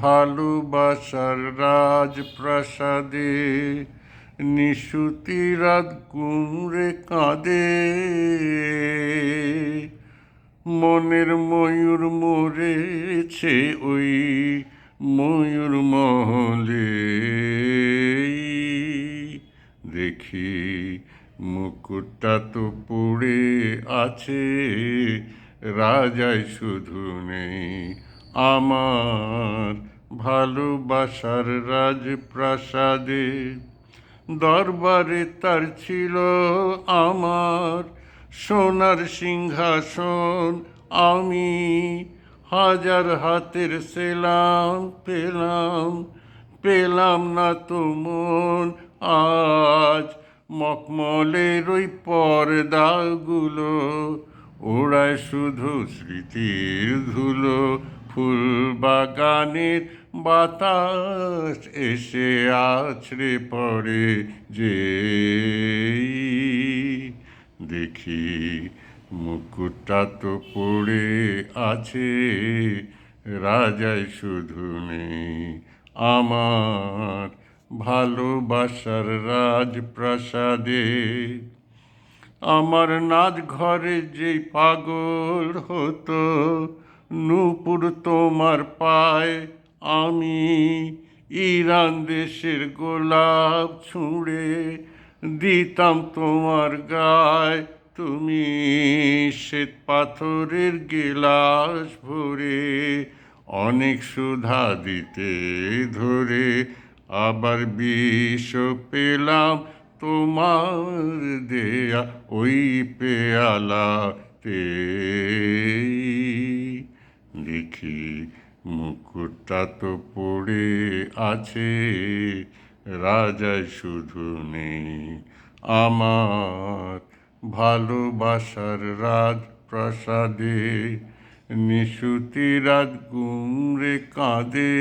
ভালোবাসার রাজপ্রাসাদে নিশুতি রাত গুমরে কাঁদে, মনের ময়ূর মরেছে ওই ময়ূর মহলে। দেখি মুকুটটা তো পড়ে আছে, রাজাই শুধু নেই আমার ভালোবাসার রাজপ্রাসাদে। দরবারে তার ছিল আমার সোনার সিংহাসন, আমি হাজার হাতের সেলাম পেলাম, পেলাম না তো মন আজ। মখমলের ওই পর্দাগুলো ওড়ায় শুধু স্মৃতির ধুলো, ফুল বাগানের বাতাস এসে আছড়ে পড়ে যে। দেখি মুকুটটা তো পড়ে আছে, রাজাই শুধু নেই আমার ভালোবাসার রাজপ্রাসাদে। আমার নাচ ঘরে যেই পাগল হতো, নূপুর তোমার পায়, আমি ইরান দেশের গোলাপ ছুঁড়ে দিতাম তোমার গায়ে। তুমি শ্বেত পাথরের গেলাস ভরে অনেক সুধা দিতে ধরে, আবার বিষ পেলাম তোমার দেয়া ওই পেয়ালাতে। দেখি মুকুটটা তো পড়ে আছে, রাজাই শুধু নেই আমার ভালোবাসার রাজপ্রাসাদে, নিশুতি রাত গুমরে কাঁদে।